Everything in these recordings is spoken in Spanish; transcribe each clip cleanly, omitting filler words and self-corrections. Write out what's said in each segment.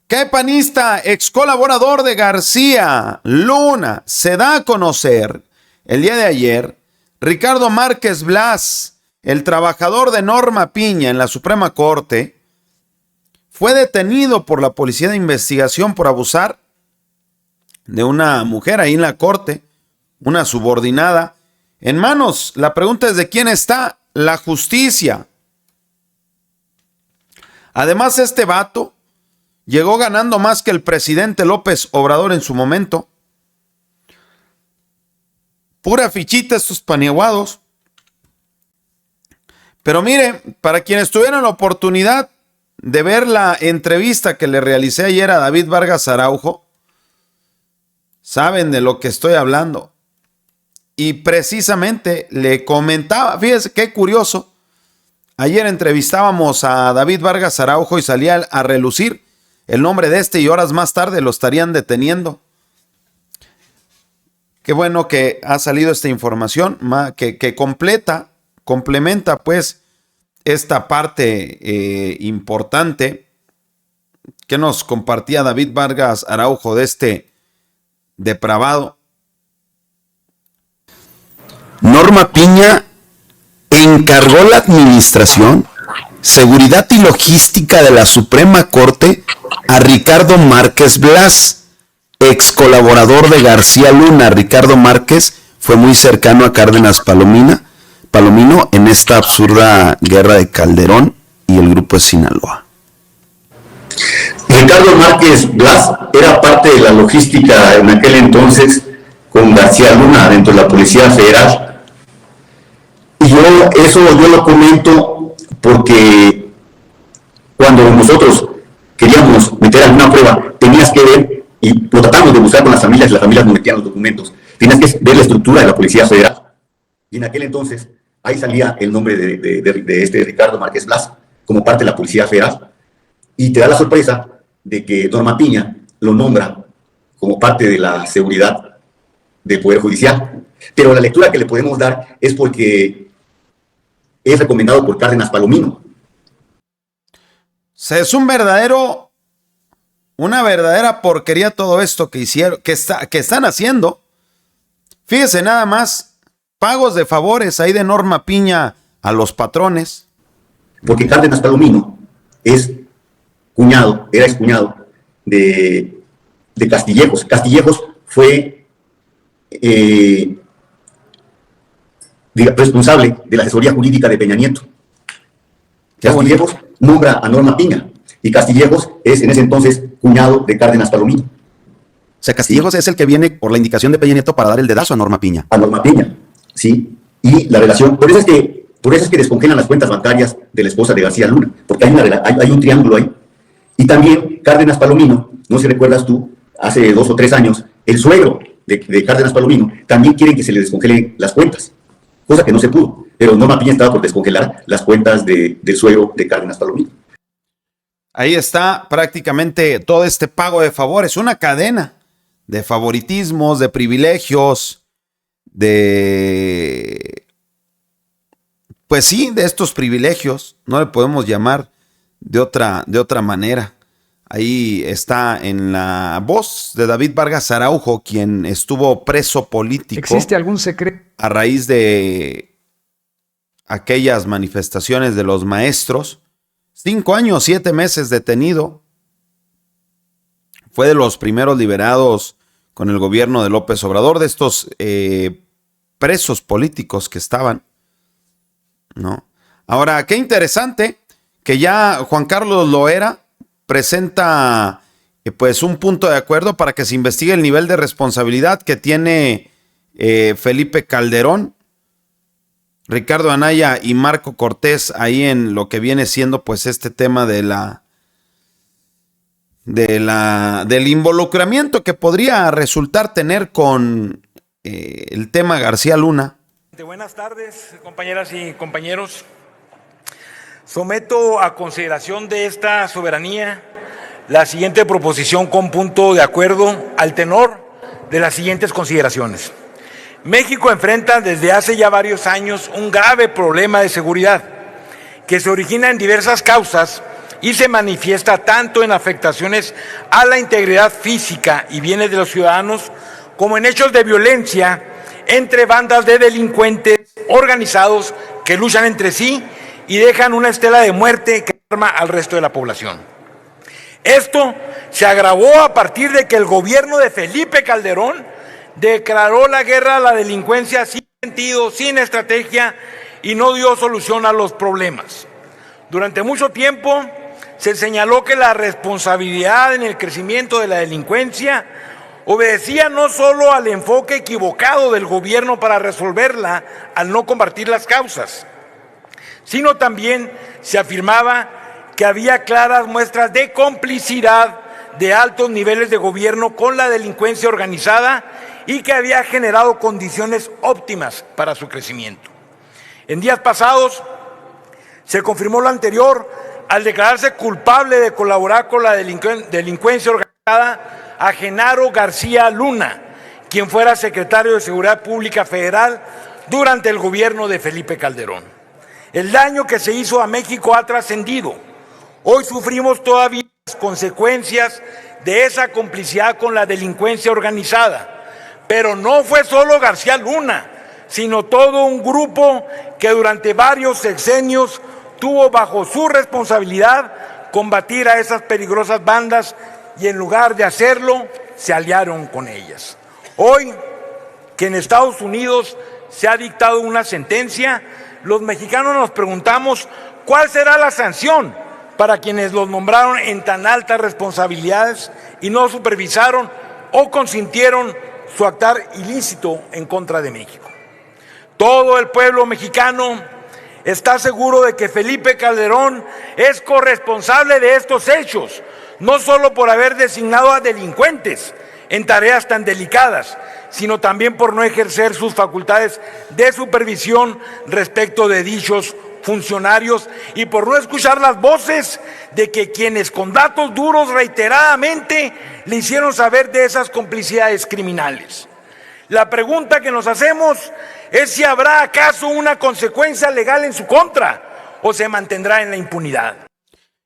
¿Qué panista, ex colaborador de García Luna? Se da a conocer el día de ayer, Ricardo Márquez Blas, el trabajador de Norma Piña en la Suprema Corte, fue detenido por la Policía de Investigación por abusar de una mujer ahí en la corte, una subordinada. En manos, la pregunta es de quién está la justicia. Además, este vato llegó ganando más que el presidente López Obrador en su momento. Pura fichita estos paniaguados. Pero mire, para quienes tuvieron la oportunidad de ver la entrevista que le realicé ayer a David Vargas Araujo, saben de lo que estoy hablando. Y precisamente le comentaba, fíjese qué curioso, ayer entrevistábamos a David Vargas Araujo y salía a relucir el nombre de este y horas más tarde lo estarían deteniendo. Qué bueno que ha salido esta información que complementa pues esta parte importante que nos compartía David Vargas Araujo de este depravado. Norma Piña encargó la administración, seguridad y logística de la Suprema Corte a Ricardo Márquez Blas, ex colaborador de García Luna. Ricardo Márquez fue muy cercano a Cárdenas Palomino en esta absurda guerra de Calderón y el grupo de Sinaloa. Ricardo Márquez Blas era parte de la logística en aquel entonces con García Luna dentro de la Policía Federal. Y yo lo comento porque cuando nosotros queríamos meter alguna prueba, tenías que ver, y lo tratamos de buscar con las familias nos metían los documentos, tenías que ver la estructura de la Policía Federal. Y en aquel entonces, ahí salía el nombre de este Ricardo Márquez Blas, como parte de la Policía Federal. Y te da la sorpresa de que Norma Piña lo nombra como parte de la seguridad del Poder Judicial. Pero la lectura que le podemos dar es porque es recomendado por Cárdenas Palomino. Es una verdadera porquería todo esto que hicieron, que están haciendo. Fíjese nada más, pagos de favores ahí de Norma Piña a los patrones. Porque Cárdenas Palomino era excuñado de Castillejos. Castillejos fue responsable de la asesoría jurídica de Peña Nieto. Castillejos nombra a Norma Piña y Castillejos es en ese entonces cuñado de Cárdenas Palomino. O sea, Castillejos es el que viene por la indicación de Peña Nieto para dar el dedazo a Norma Piña. A Norma Piña, sí. Y la relación, por eso es que descongelan las cuentas bancarias de la esposa de García Luna, porque hay un triángulo ahí. Y también Cárdenas Palomino, no sé si recuerdas tú, hace 2 o 3 años, el suegro de Cárdenas Palomino también quieren que se le descongelen las cuentas, cosa que no se pudo. Pero Norma Piña estaba por descongelar las cuentas del suegro de Cárdenas Palomino. Ahí está prácticamente todo este pago de favores, una cadena de favoritismos, de privilegios, pues sí, de estos privilegios, no le podemos llamar de otra manera. Ahí está en la voz de David Vargas Araujo, quien estuvo preso político. ¿Existe algún secreto? A raíz de aquellas manifestaciones de los maestros. 5 años, 7 meses detenido. Fue de los primeros liberados con el gobierno de López Obrador, de estos presos políticos que estaban, ¿no? Ahora, qué interesante que ya Juan Carlos Loera presenta pues un punto de acuerdo para que se investigue el nivel de responsabilidad que tiene Felipe Calderón, Ricardo Anaya y Marco Cortés ahí en lo que viene siendo pues este tema del involucramiento que podría resultar tener con el tema García Luna. Buenas tardes, compañeras y compañeros. Someto a consideración de esta soberanía la siguiente proposición con punto de acuerdo al tenor de las siguientes consideraciones. México enfrenta desde hace ya varios años un grave problema de seguridad que se origina en diversas causas y se manifiesta tanto en afectaciones a la integridad física y bienes de los ciudadanos como en hechos de violencia entre bandas de delincuentes organizados que luchan entre sí y dejan una estela de muerte que alarma al resto de la población. Esto se agravó a partir de que el gobierno de Felipe Calderón declaró la guerra a la delincuencia sin sentido, sin estrategia y no dio solución a los problemas. Durante mucho tiempo se señaló que la responsabilidad en el crecimiento de la delincuencia obedecía no solo al enfoque equivocado del gobierno para resolverla al no combatir las causas, sino también se afirmaba que había claras muestras de complicidad de altos niveles de gobierno con la delincuencia organizada y que había generado condiciones óptimas para su crecimiento. En días pasados se confirmó lo anterior al declararse culpable de colaborar con la delincuencia organizada a Genaro García Luna, quien fuera secretario de Seguridad Pública Federal durante el gobierno de Felipe Calderón. El daño que se hizo a México ha trascendido. Hoy sufrimos todavía las consecuencias de esa complicidad con la delincuencia organizada. Pero no fue solo García Luna, sino todo un grupo que durante varios sexenios tuvo bajo su responsabilidad combatir a esas peligrosas bandas y en lugar de hacerlo, se aliaron con ellas. Hoy, que en Estados Unidos se ha dictado una sentencia, los mexicanos nos preguntamos cuál será la sanción para quienes los nombraron en tan altas responsabilidades y no supervisaron o consintieron su actuar ilícito en contra de México. Todo el pueblo mexicano está seguro de que Felipe Calderón es corresponsable de estos hechos, no solo por haber designado a delincuentes en tareas tan delicadas, sino también por no ejercer sus facultades de supervisión respecto de dichos funcionarios y por no escuchar las voces de que quienes con datos duros reiteradamente le hicieron saber de esas complicidades criminales. La pregunta que nos hacemos es si habrá acaso una consecuencia legal en su contra o se mantendrá en la impunidad.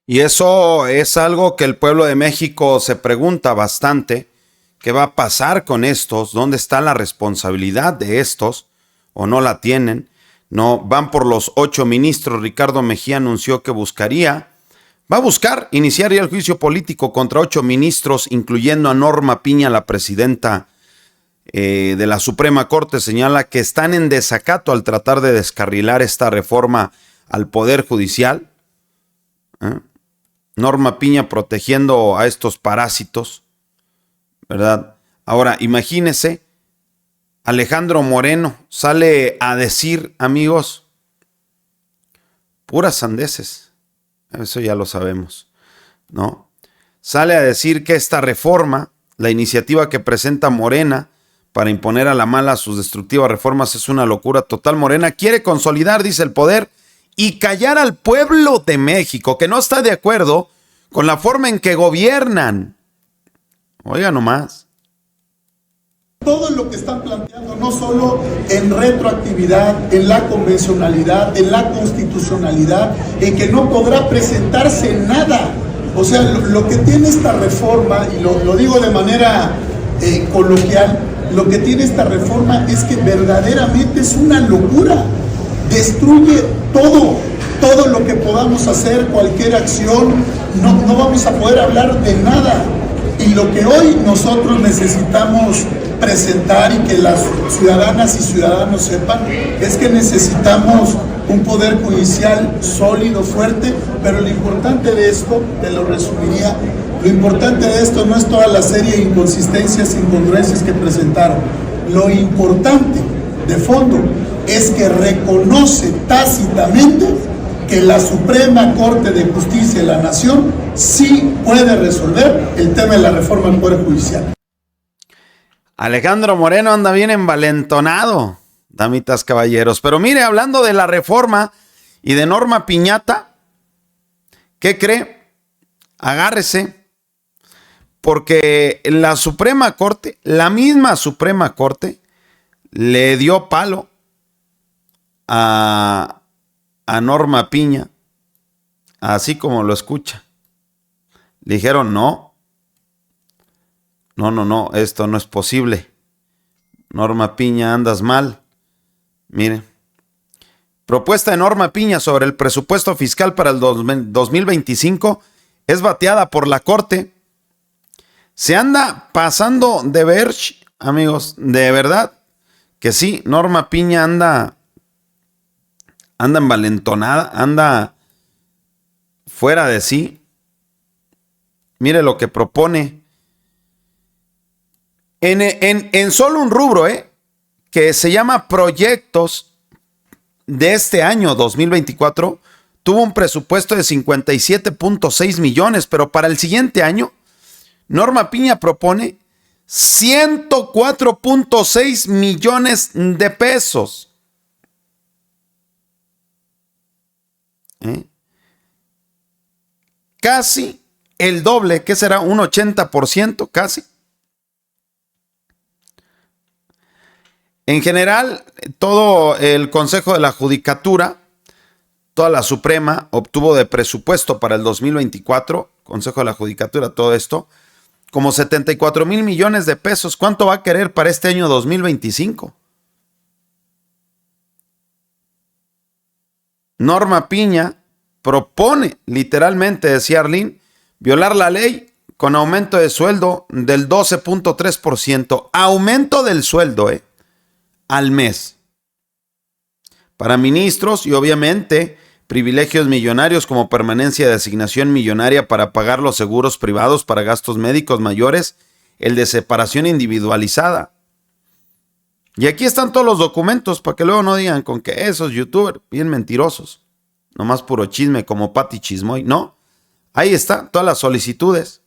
Y eso es algo que el pueblo de México se pregunta bastante. ¿Qué va a pasar con estos? ¿Dónde está la responsabilidad de estos? ¿O no la tienen? No, van por los 8 ministros. Ricardo Mejía anunció que va a buscar iniciar ya el juicio político contra 8 ministros, incluyendo a Norma Piña, la presidenta de la Suprema Corte. Señala que están en desacato al tratar de descarrilar esta reforma al Poder Judicial. Norma Piña protegiendo a estos parásitos, ¿verdad? Ahora, imagínese, Alejandro Moreno sale a decir, amigos, puras sandeces. Eso ya lo sabemos, ¿no? Sale a decir que esta reforma, la iniciativa que presenta Morena para imponer a la mala sus destructivas reformas, es una locura total. Morena quiere consolidar, dice, el poder y callar al pueblo de México, que no está de acuerdo con la forma en que gobiernan. Oiga nomás. Todo lo que están planteando, no solo en retroactividad, en la convencionalidad, en la constitucionalidad, en que no podrá presentarse nada. O sea, lo que tiene esta reforma, y lo digo de manera coloquial, lo que tiene esta reforma es que verdaderamente es una locura. Destruye todo lo que podamos hacer, cualquier acción, no vamos a poder hablar de nada. Y lo que hoy nosotros necesitamos presentar y que las ciudadanas y ciudadanos sepan es que necesitamos un poder judicial sólido, fuerte, pero lo importante de esto, te lo resumiría, lo importante de esto no es toda la serie de inconsistencias e incongruencias que presentaron. Lo importante de fondo es que reconoce tácitamente que la Suprema Corte de Justicia de la Nación sí puede resolver el tema de la reforma del Poder Judicial. Alejandro Moreno anda bien envalentonado, damitas, caballeros. Pero mire, hablando de la reforma y de Norma Piñata, ¿qué cree? Agárrese, porque la Suprema Corte, la misma Suprema Corte, le dio palo a Norma Piña, así como lo escucha. Le dijeron, no, esto no es posible. Norma Piña, andas mal. Mire, propuesta de Norma Piña sobre el presupuesto fiscal para el 2025 es bateada por la Corte. Se anda pasando de verge, amigos, de verdad que sí. Norma Piña anda envalentonada, anda fuera de sí. Mire lo que propone. En solo un rubro, que se llama proyectos de este año 2024, tuvo un presupuesto de 57.6 millones, pero para el siguiente año, Norma Piña propone 104.6 millones de pesos. Casi el doble, que será un 80%, casi. En general, todo el Consejo de la Judicatura, toda la Suprema, obtuvo de presupuesto para el 2024, Consejo de la Judicatura, todo esto, como 74 mil millones de pesos. ¿Cuánto va a querer para este año 2025? Norma Piña propone, literalmente, decía Arlene, violar la ley con aumento de sueldo del 12.3%. Aumento del sueldo, al mes. Para ministros y obviamente privilegios millonarios como permanencia de asignación millonaria para pagar los seguros privados para gastos médicos mayores, el de separación individualizada. Y aquí están todos los documentos para que luego no digan con que esos youtubers bien mentirosos, nomás puro chisme como Pati Chismoy. No, ahí está, todas las solicitudes.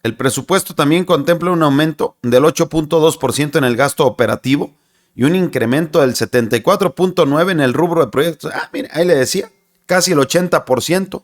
El presupuesto también contempla un aumento del 8.2% en el gasto operativo y un incremento del 74.9% en el rubro de proyectos. Mire, ahí le decía, casi el 80%.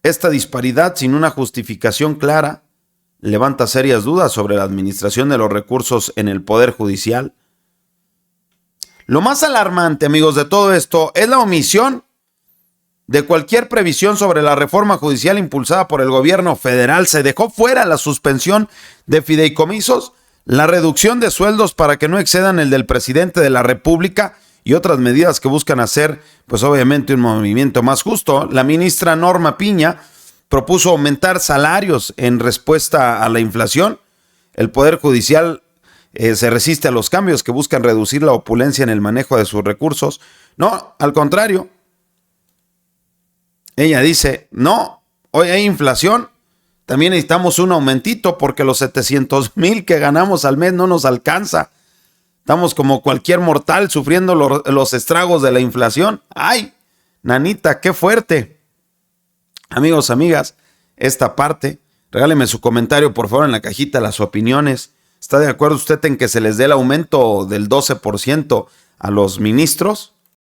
Esta disparidad, sin una justificación clara, levanta serias dudas sobre la administración de los recursos en el Poder Judicial. Lo más alarmante, amigos, de todo esto es la omisión de cualquier previsión sobre la reforma judicial impulsada por el gobierno federal. Se dejó fuera la suspensión de fideicomisos, la reducción de sueldos para que no excedan el del presidente de la República y otras medidas que buscan hacer, pues obviamente, un movimiento más justo. La ministra Norma Piña propuso aumentar salarios en respuesta a la inflación. El Poder Judicial se resiste a los cambios que buscan reducir la opulencia en el manejo de sus recursos. No, al contrario. Ella dice, no, hoy hay inflación, también necesitamos un aumentito porque los 700,000 que ganamos al mes no nos alcanza. Estamos como cualquier mortal sufriendo los estragos de la inflación. ¡Ay, nanita, qué fuerte! Amigos, amigas, esta parte, regáleme su comentario por favor en la cajita, las opiniones. ¿Está de acuerdo usted en que se les dé el aumento del 12% a los ministros?